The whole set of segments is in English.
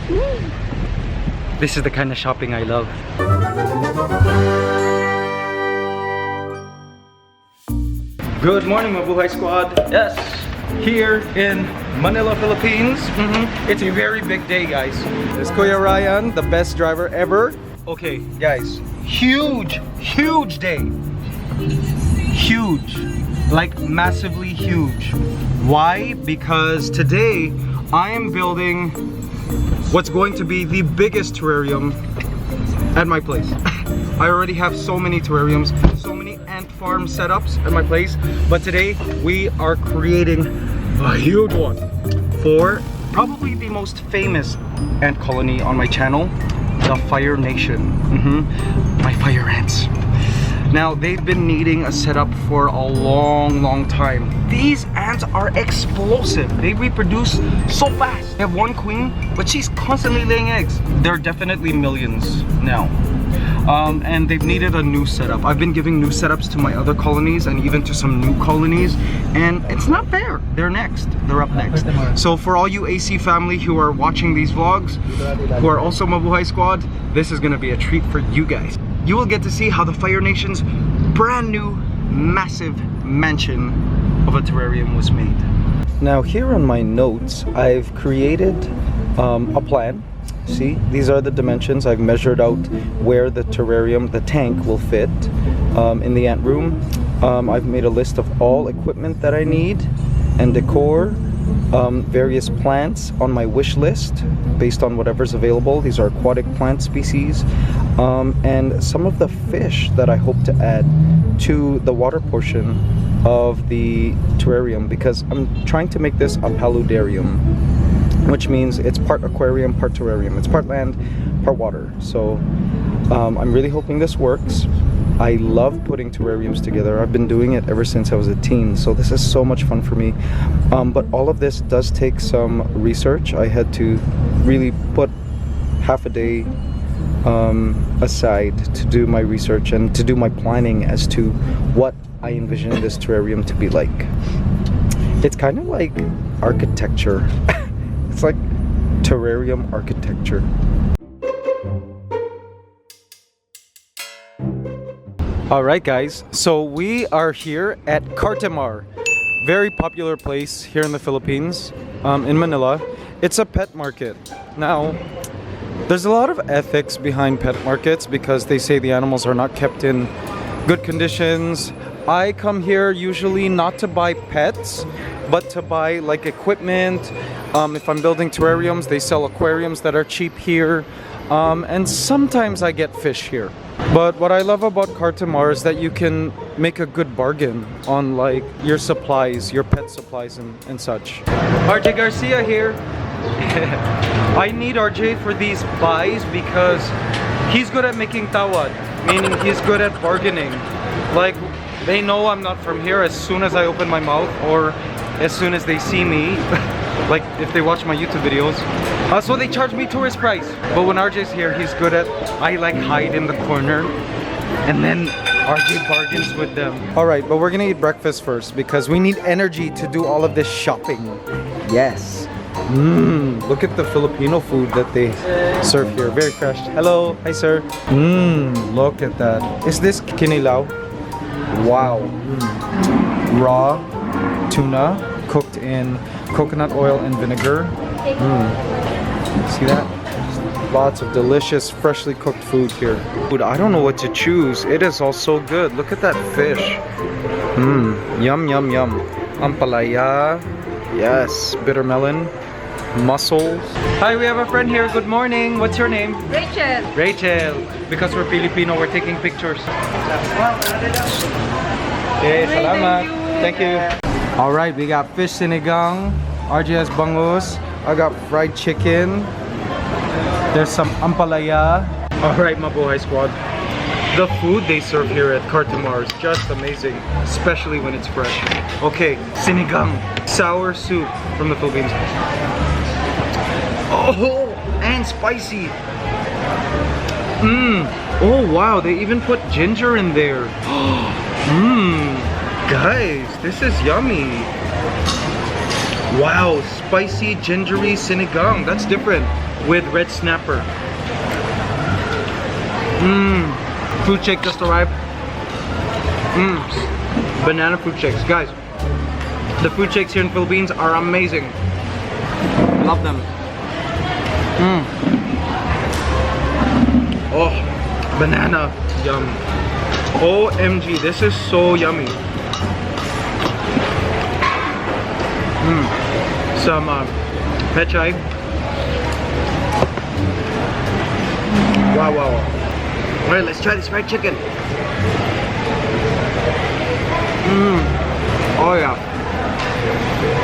This is the kind of shopping I love. Good morning, Mabuhay Squad. Yes, here in Manila, Philippines. It's a very big day, guys. This is Kuya Ryan, the best driver ever. Okay, guys, huge day. Huge, like massively huge. Why? Because today I am building what's going to be the biggest terrarium at my place. I already have so many terrariums, so many ant farm setups at my place, but today we are creating a huge one for probably the most famous ant colony on my channel, the Fire Nation. My fire ants. Now, they've been needing a setup for a long time. These ants are explosive. They reproduce so fast. They have one queen, but she's constantly laying eggs. They're definitely millions now. And they've needed a new setup. I've been giving new setups to my other colonies and even to some new colonies, and it's not fair. They're next. They're up next. So for all you AC family who are watching these vlogs, who are also Mabuhay Squad, this is gonna be a treat for you guys. You will get to see how the Fire Nation's brand new massive mansion of a terrarium was made. Now here on my notes, I've created a plan. See, these are the dimensions. I've measured out where the terrarium, the tank, will fit in the ant room. I've made a list of all equipment that I need and decor, various plants on my wish list based on whatever's available. These are aquatic plant species, and some of the fish that I hope to add to the water portion of the terrarium, because I'm trying to make this a paludarium, which means it's part aquarium, part terrarium. It's part land, part water. So I'm really hoping this works. I love putting terrariums together. I've been doing it ever since I was a teen, so this is so much fun for me. But all of this does take some research. I had to really put half a day aside to do my research and to do my planning as to what I envision this terrarium to be like. It's kind of like architecture. It's like terrarium architecture. Alright guys, so we are here at Cartimar. Very popular place here in the Philippines, in Manila. It's a pet market. Now, there's a lot of ethics behind pet markets because they say the animals are not kept in good conditions. I come here usually not to buy pets, but to buy like equipment. If I'm building terrariums, they sell aquariums that are cheap here. And sometimes I get fish here. But what I love about Cartimar is that you can make a good bargain on like your supplies, your pet supplies and such. RJ Garcia here. I need RJ for these buys because he's good at making tawad, meaning he's good at bargaining. Like, they know I'm not from here as soon as I open my mouth or as soon as they see me. Like if they watch my YouTube videos. So they charge me tourist price. But when RJ's here, he's good at, I like hide in the corner and then RJ bargains with them. Alright, but we're gonna eat breakfast first because we need energy to do all of this shopping. Yes. Look at the Filipino food that they serve here. Very fresh. Hello. Hi sir. Look at that. Is this kinilaw? Wow. Raw tuna cooked in coconut oil and vinegar. See that? Lots of delicious, freshly cooked food here. Dude, I don't know what to choose. It is all so good. Look at that fish. Yum, yum, yum. Ampalaya. Yes. Bitter melon. Mussels. Hi, we have a friend here. Good morning. What's your name? Rachel. Rachel. Because we're Filipino, we're taking pictures. Okay, salamat. Thank you. Alright, we got fish sinigang. RJ has bangus. I got fried chicken. There's some ampalaya. Alright, Mabuhay Squad. The food they serve here at Cartimar is just amazing, especially when it's fresh. Okay, sinigang, sour soup from the Philippines. Oh, and spicy. Oh wow, they even put ginger in there. Guys, this is yummy. Wow, spicy, gingery sinigang. That's different. with red snapper. Fruit shake just arrived. Banana fruit shakes. Guys, the fruit shakes here in Philippines are amazing. Love them. Oh, banana. Yum. OMG, this is so yummy. Some pechay. Wow, wow. Alright, let's try this fried chicken. Oh yeah.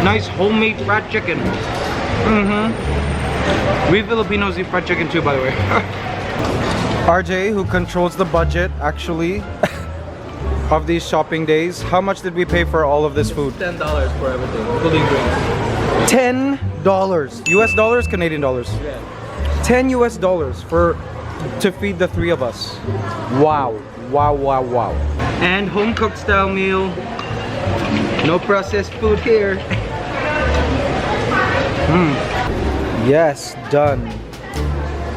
Nice homemade fried chicken. We Filipinos eat fried chicken too, by the way. RJ, who controls the budget actually of these shopping days, how much did we pay for all of this food? $10 for everything, including drinks. $10 US dollars, Canadian dollars. Yeah. $10 US dollars to feed the three of us. Wow. Wow, wow, wow. And home cooked style meal. No processed food here. Yes, done.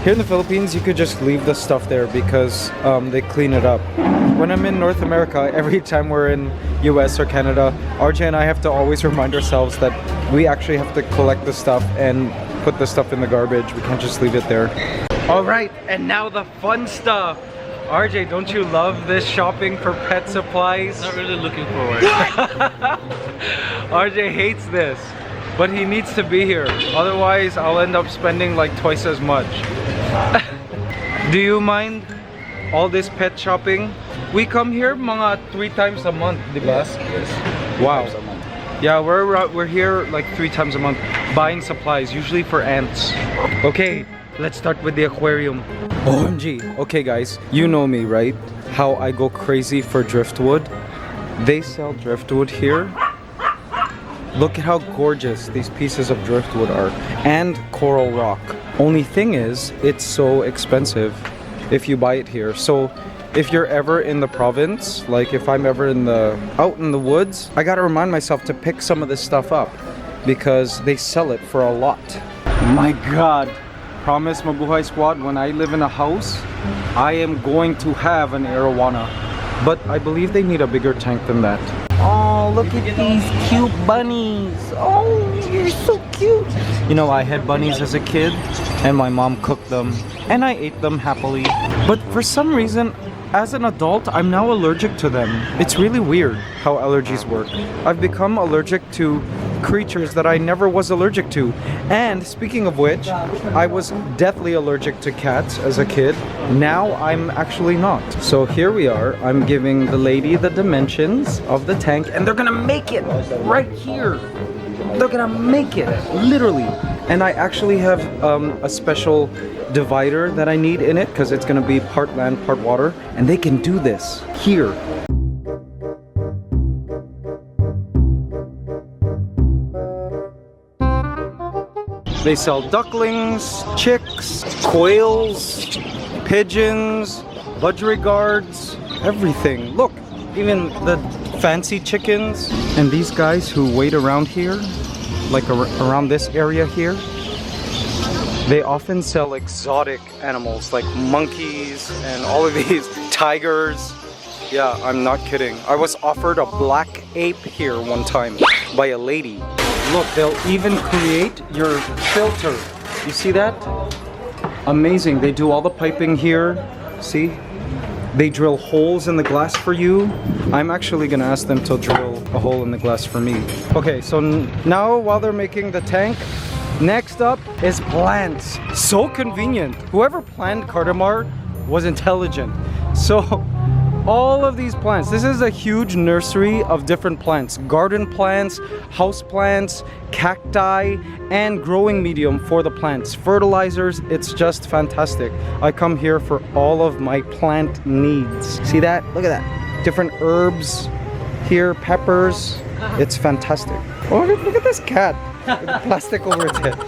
Here in the Philippines, you could just leave the stuff there because they clean it up. When I'm in North America, every time we're in US or Canada, RJ and I have to always remind ourselves that we actually have to collect the stuff and put the stuff in the garbage. We can't just leave it there. All right, and now the fun stuff. RJ, don't you love this shopping for pet supplies? Not really looking forward. RJ hates this, but he needs to be here. Otherwise, I'll end up spending like twice as much. Do you mind all this pet shopping? We come here mga 3 times a month, di ba? Yes. Wow. Yeah, we're here like 3 times a month buying supplies, usually for ants. Okay, let's start with the aquarium. OMG. Okay guys, you know me, right? How I go crazy for driftwood. They sell driftwood here. Look at how gorgeous these pieces of driftwood are. And coral rock. Only thing is, it's so expensive if you buy it here. So if you're ever in the province, like if I'm ever out in the woods, I gotta remind myself to pick some of this stuff up because they sell it for a lot. My God. Promise Mabuhay Squad, when I live in a house, I am going to have an arowana. But I believe they need a bigger tank than that. Oh, look at these cute bunnies. Oh, you're so cute. You know, I had bunnies as a kid and my mom cooked them and I ate them happily. But for some reason, as an adult, I'm now allergic to them. It's really weird how allergies work. I've become allergic to creatures that I never was allergic to. And speaking of which, I was deathly allergic to cats as a kid. Now I'm actually not. So here we are. I'm giving the lady the dimensions of the tank and they're gonna make it right here. They're gonna make it, literally. And I actually have a special divider that I need in it because it's gonna be part land, part water. And they can do this here. They sell ducklings, chicks, quails, pigeons, budgerigars, everything. Look, even the fancy chickens. And these guys who wait around here, like around this area here, they often sell exotic animals like monkeys and all of these tigers. Yeah, I'm not kidding. I was offered a black ape here one time by a lady. Look, they'll even create your filter. You see that? Amazing. They do all the piping here. See? They drill holes in the glass for you. I'm actually gonna ask them to drill a hole in the glass for me. Okay, so now while they're making the tank, next up is plants. So convenient. Whoever planned Cardamar was intelligent. So all of these plants, this is a huge nursery of different plants. Garden plants, house plants, cacti, and growing medium for the plants. Fertilizers, it's just fantastic. I come here for all of my plant needs. See that? Look at that. Different herbs here, peppers. It's fantastic. Oh, look at this cat with plastic over its head.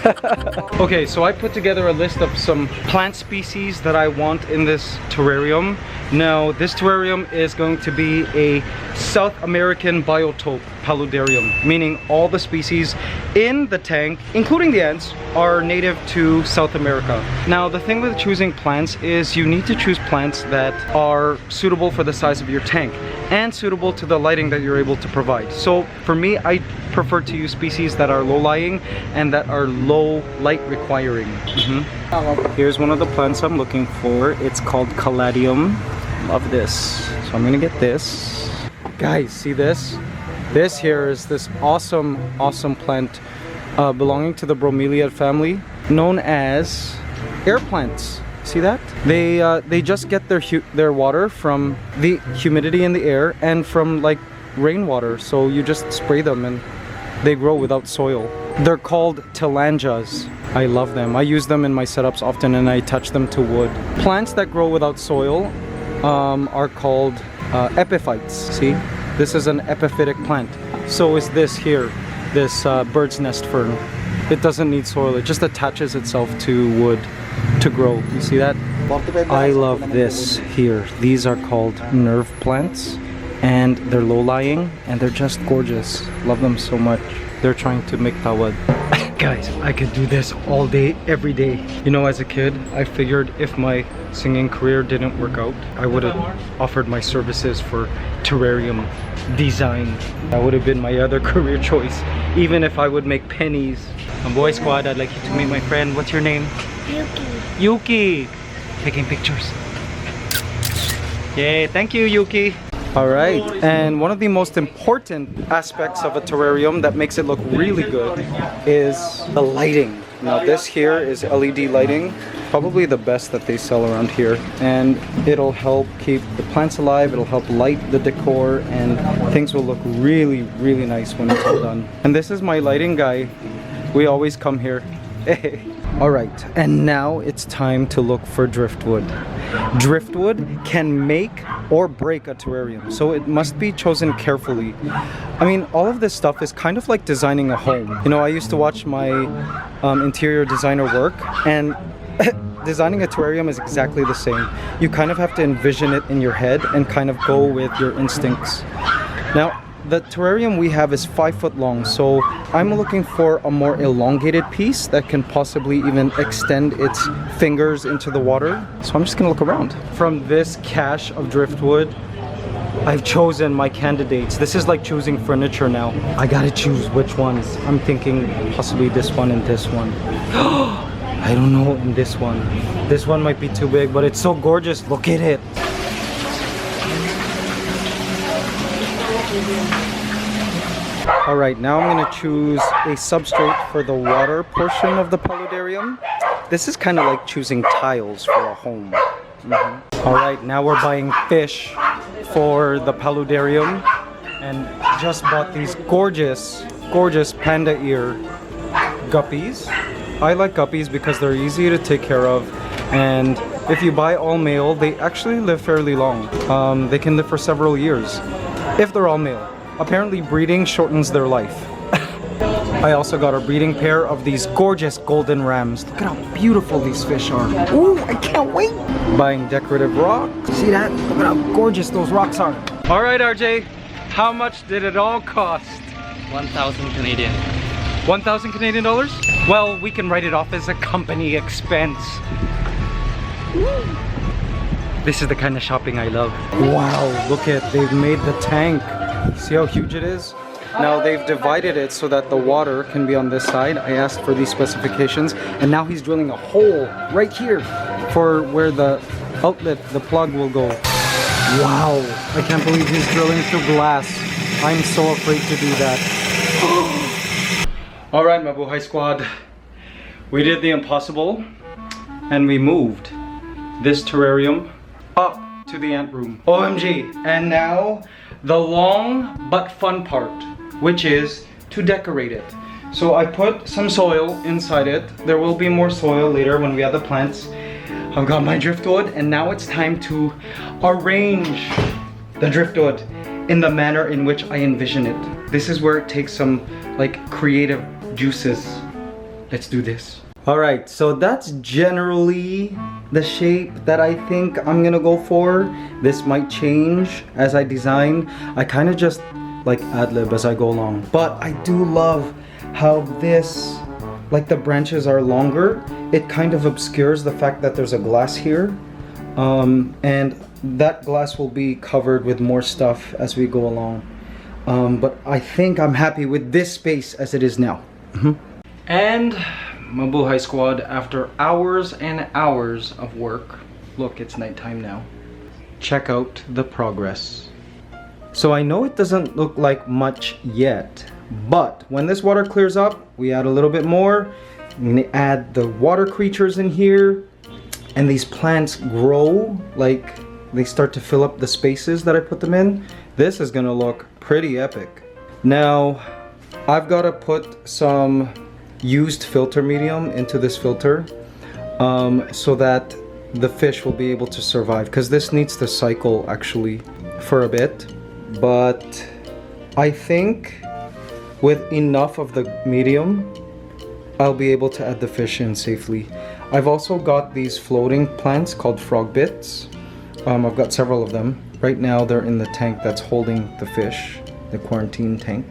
Okay, so I put together a list of some plant species that I want in this terrarium. Now, this terrarium is going to be a South American biotope paludarium, meaning all the species in the tank, including the ants, are native to South America. Now, the thing with choosing plants is you need to choose plants that are suitable for the size of your tank and suitable to the lighting that you're able to provide. So for me, I prefer to use species that are low-lying and that are low light requiring. Here's one of the plants I'm looking for. It's called caladium. Love this. So I'm gonna get this. Guys, see this? This here is this awesome plant belonging to the bromeliad family, known as air plants. See that? They just get their water from the humidity in the air and from like rainwater. So you just spray them and they grow without soil. They're called telangias. I love them. I use them in my setups often and I attach them to wood. Plants that grow without soil are called epiphytes. See? This is an epiphytic plant. So is this here, this bird's nest fern. It doesn't need soil. It just attaches itself to wood to grow. You see that? I love this here. These are called nerve plants and they're low-lying and they're just gorgeous. Love them so much. They're trying to make tawad. Guys, I could do this all day, every day. You know, as a kid, I figured if my singing career didn't work out, I would have offered my services for terrarium design. That would have been my other career choice, even if I would make pennies. On Boy Squad, I'd like you to meet my friend. What's your name? Yuki. Yuki! Taking pictures. Yay, thank you, Yuki. Alright, and one of the most important aspects of a terrarium that makes it look really good is the lighting. Now this here is LED lighting, probably the best that they sell around here, and it'll help keep the plants alive, it'll help light the decor, and things will look really, really nice when it's all done. And this is my lighting guy. We always come here. Alright, and now it's time to look for driftwood. Driftwood can make or break a terrarium, so it must be chosen carefully. I mean, all of this stuff is kind of like designing a home. You know, I used to watch my interior designer work, and designing a terrarium is exactly the same. You kind of have to envision it in your head and kind of go with your instincts. Now, the terrarium we have is 5 foot long, so I'm looking for a more elongated piece that can possibly even extend its fingers into the water. So I'm just gonna look around. From this cache of driftwood, I've chosen my candidates. This is like choosing furniture now. I gotta choose which ones. I'm thinking possibly this one and this one. I don't know, and this one. This one might be too big, but it's so gorgeous. Look at it. Alright, now I'm going to choose a substrate for the water portion of the paludarium. This is kind of like choosing tiles for a home. Alright, now we're buying fish for the paludarium and just bought these gorgeous panda ear guppies. I like guppies because they're easy to take care of, and if you buy all male, they actually live fairly long. They can live for several years if they're all male. Apparently breeding shortens their life. I also got a breeding pair of these gorgeous golden rams. Look at how beautiful these fish are. Ooh, I can't wait. Buying decorative rocks. See that? Look at how gorgeous those rocks are. All right, RJ, how much did it all cost? 1,000 Canadian. 1,000 Canadian dollars? Well, we can write it off as a company expense. This is the kind of shopping I love. Wow, look at, they've made the tank. See how huge it is? Now they've divided it so that the water can be on this side. I asked for these specifications, and now he's drilling a hole right here for where the outlet, the plug will go. Wow, I can't believe he's drilling through glass. I'm so afraid to do that. Alright, my Buhay Squad. We did the impossible, and we moved this terrarium up to the ant room. OMG. And now the long but fun part, which is to decorate it. So I put some soil inside it. There will be more soil later when we have the plants. I've got my driftwood, and now it's time to arrange the driftwood in the manner in which I envision it. This is where it takes some like creative juices. let's do this. All right, so that's generally the shape that I think I'm gonna go for. This might change as I design. I kind of just like ad-lib as I go along. But I do love how this, like the branches are longer. It kind of obscures the fact that there's a glass here. And that glass will be covered with more stuff as we go along. But I think I'm happy with this space as it is now. And Mabuhay squad, after hours and hours of work, look, it's nighttime now. Check out the progress. So I know it doesn't look like much yet, but when this water clears up, we add a little bit more. I'm gonna add the water creatures in here, and these plants grow, like they start to fill up the spaces that I put them in. This is gonna look pretty epic. Now, I've gotta put some used filter medium into this filter so that the fish will be able to survive, because this needs to cycle actually for a bit. But I think with enough of the medium, I'll be able to add the fish in safely. I've also got these floating plants called frog bits. I've got several of them. Right now they're in the tank that's holding the fish, the quarantine tank.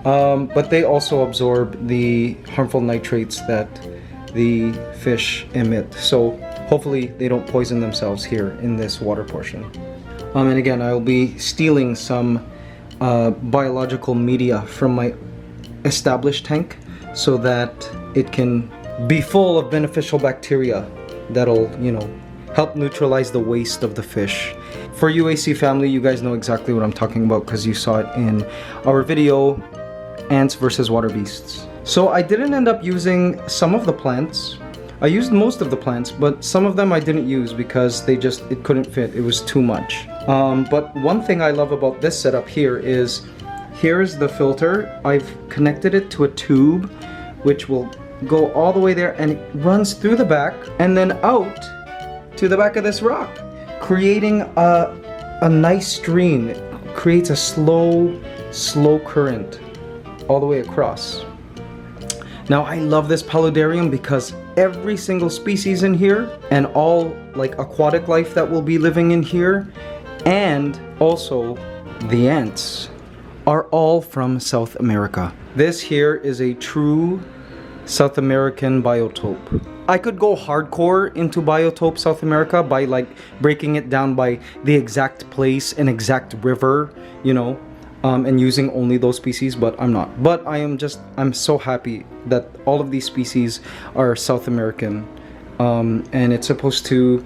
But they also absorb the harmful nitrates that the fish emit. So hopefully they don't poison themselves here in this water portion. And again, I'll be stealing some biological media from my established tank so that it can be full of beneficial bacteria that'll, you know, help neutralize the waste of the fish. For UAC family, you guys know exactly what I'm talking about because you saw it in our video, Ants versus Water Beasts. So I didn't end up using some of the plants. I used most of the plants, but some of them I didn't use because it couldn't fit. It was too much. But one thing I love about this setup here is, here's the filter. I've connected it to a tube, which will go all the way there, and it runs through the back and then out to the back of this rock, creating a nice stream. It creates a slow current all the way across. Now I love this paludarium because every single species in here, and all like aquatic life that will be living in here, and also the ants, are all from South America. This here is a true South American biotope. I could go hardcore into biotope South America by like breaking it down by the exact place and exact river, you know, and using only those species, but I'm not. But I'm so happy that all of these species are South American, and it's supposed to,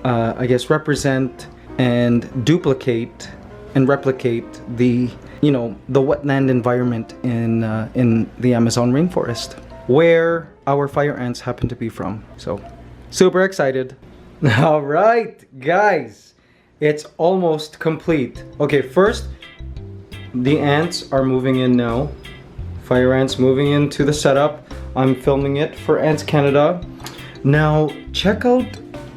I guess, represent and duplicate and replicate the, you know, the wetland environment in the Amazon rainforest, where our fire ants happen to be from. So, super excited. All right, guys, it's almost complete. Okay, first, the ants are moving in now. Fire ants moving into the setup. I'm filming it for ANTSCANADA. Now, check out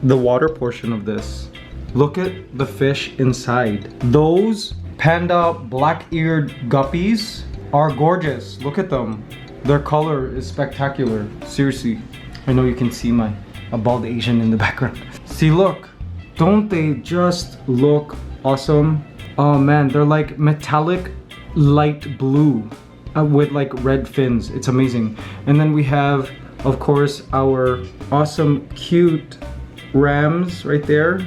the water portion of this. Look at the fish inside. Those panda black-eared guppies are gorgeous. Look at them. Their color is spectacular. Seriously. I know you can see a bald Asian in the background. See, look. Don't they just look awesome? Oh man, they're like metallic light blue with like red fins. It's amazing. And then we have, of course, our awesome cute rams right there.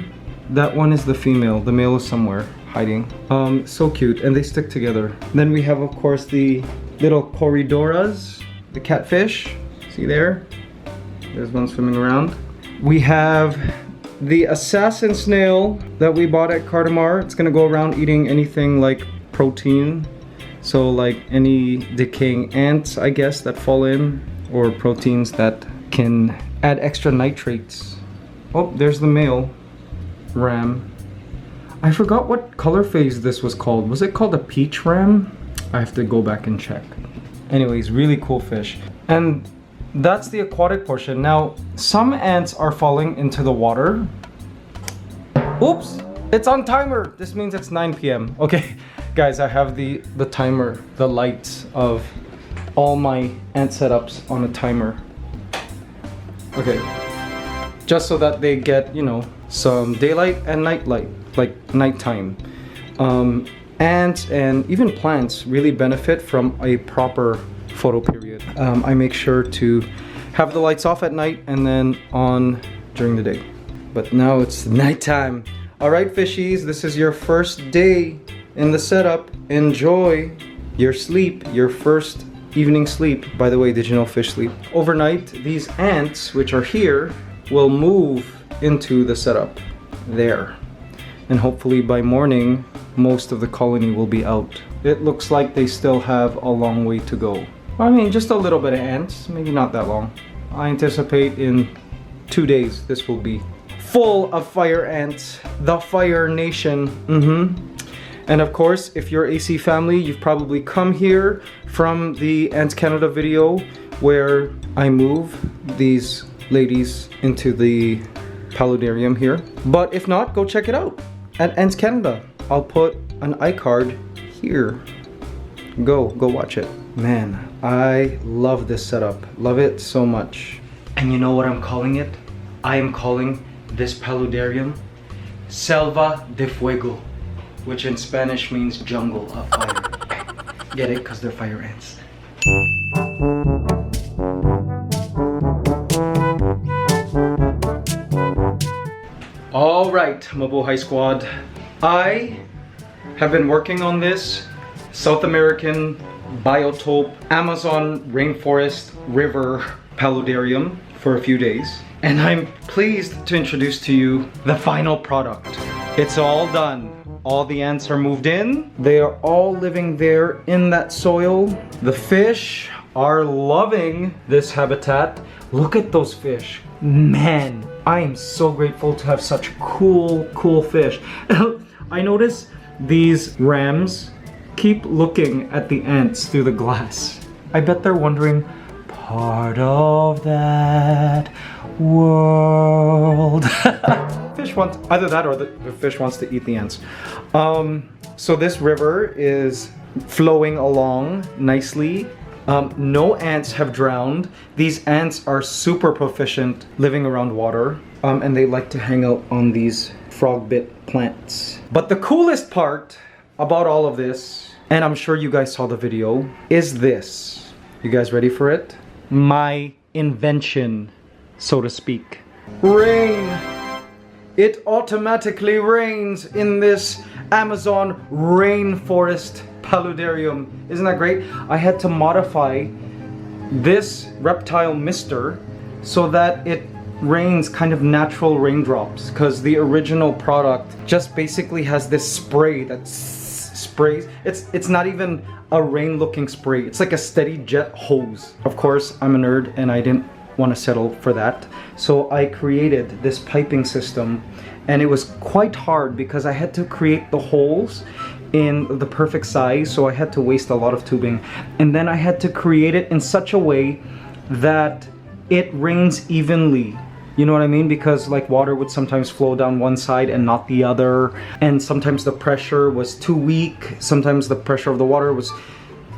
That one is the female. The male is somewhere hiding. So cute, and they stick together. Then we have, of course, the little corridoras, the catfish. See there? There's one swimming around. We have the assassin snail that we bought at Cardamar. It's gonna go around eating anything like protein. So like any decaying ants, I guess, that fall in, or proteins that can add extra nitrates. Oh, there's the male ram. I forgot what color phase this was called. Was it called a peach ram? I have to go back and check. Anyways, really cool fish. And that's the aquatic portion. Now, some ants are falling into the water. Oops, it's on timer. This means it's 9 p.m. Okay, guys, I have the timer, the lights of all my ant setups on a timer. Okay. Just so that they get, you know, some daylight and night light, like nighttime. Ants and even plants really benefit from a proper photo period. I make sure to have the lights off at night and then on during the day. But now it's nighttime. All right, fishies, this is your first day in the setup. Enjoy your sleep, your first evening sleep. By the way, did you know fish sleep? Overnight, these ants, which are here, will move into the setup there. And hopefully by morning, most of the colony will be out. It looks like they still have a long way to go. I mean, just a little bit of ants, maybe not that long. I anticipate in 2 days this will be full of fire ants, the Fire Nation. And of course, if you're AC family, you've probably come here from the ANTSCANADA video where I move these ladies into the paludarium here. But if not, go check it out at ANTSCANADA. I'll put an iCard here. Go watch it. Man, I love this setup. Love it so much. And you know what I'm calling it? I am calling this paludarium Selva de Fuego, which in Spanish means jungle of fire. Get it? Because they're fire ants. All right, Mabuhay Squad. I have been working on this South American biotope Amazon rainforest river paludarium for a few days. And I'm pleased to introduce to you the final product. It's all done. All the ants are moved in. They are all living there in that soil. The fish are loving this habitat. Look at those fish. Man, I am so grateful to have such cool fish. I notice these rams keep looking at the ants through the glass. I bet they're wondering, part of that world. Fish wants, either that or the fish wants to eat the ants. So this river is flowing along nicely. No ants have drowned. These ants are super proficient living around water, and they like to hang out on these frog-bit plants. But the coolest part about all of this, and I'm sure you guys saw the video, is this. You guys ready for it? My invention, so to speak. Rain! It automatically rains in this Amazon rainforest paludarium. Isn't that great? I had to modify this reptile mister so that it rains kind of natural raindrops, because the original product just basically has this spray that sprays. It's not even a rain looking spray. It's like a steady jet hose. Of course, I'm a nerd and I didn't want to settle for that. So I created this piping system, and it was quite hard because I had to create the holes in the perfect size, so I had to waste a lot of tubing. And then I had to create it in such a way that it rains evenly. You know what I mean? Because like water would sometimes flow down one side and not the other. And sometimes the pressure was too weak. Sometimes the pressure of the water was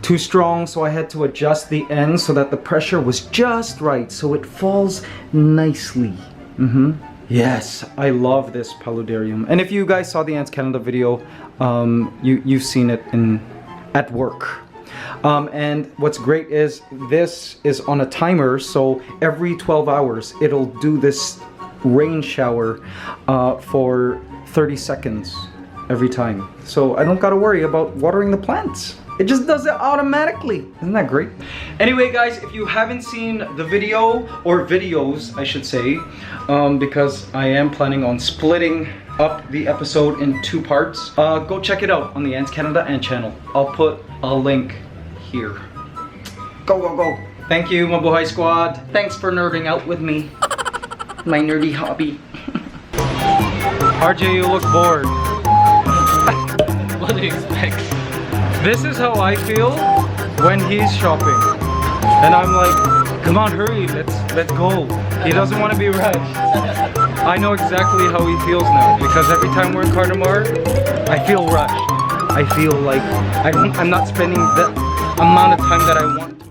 too strong. So I had to adjust the ends so that the pressure was just right, so it falls nicely. Yes, I love this paludarium. And if you guys saw the ANTSCANADA video, you've seen it at work. And what's great is this is on a timer, so every 12 hours it'll do this rain shower for 30 seconds every time. So I don't gotta worry about watering the plants. It just does it automatically. Isn't that great? Anyway guys, if you haven't seen the video, or videos I should say, because I am planning on splitting up the episode in 2 parts, go check it out on the ANTSCANADA Ant channel. I'll put a link here. Go. Thank you, Mabuhay Squad. Thanks for nerding out with me. My nerdy hobby. RJ, you look bored. What do you expect? This is how I feel when he's shopping. And I'm like, come on, hurry, let's go. He doesn't want to be rushed. I know exactly how he feels now, because every time we're in Cardamar, I feel rushed. I feel like I'm not spending the amount of time that I want.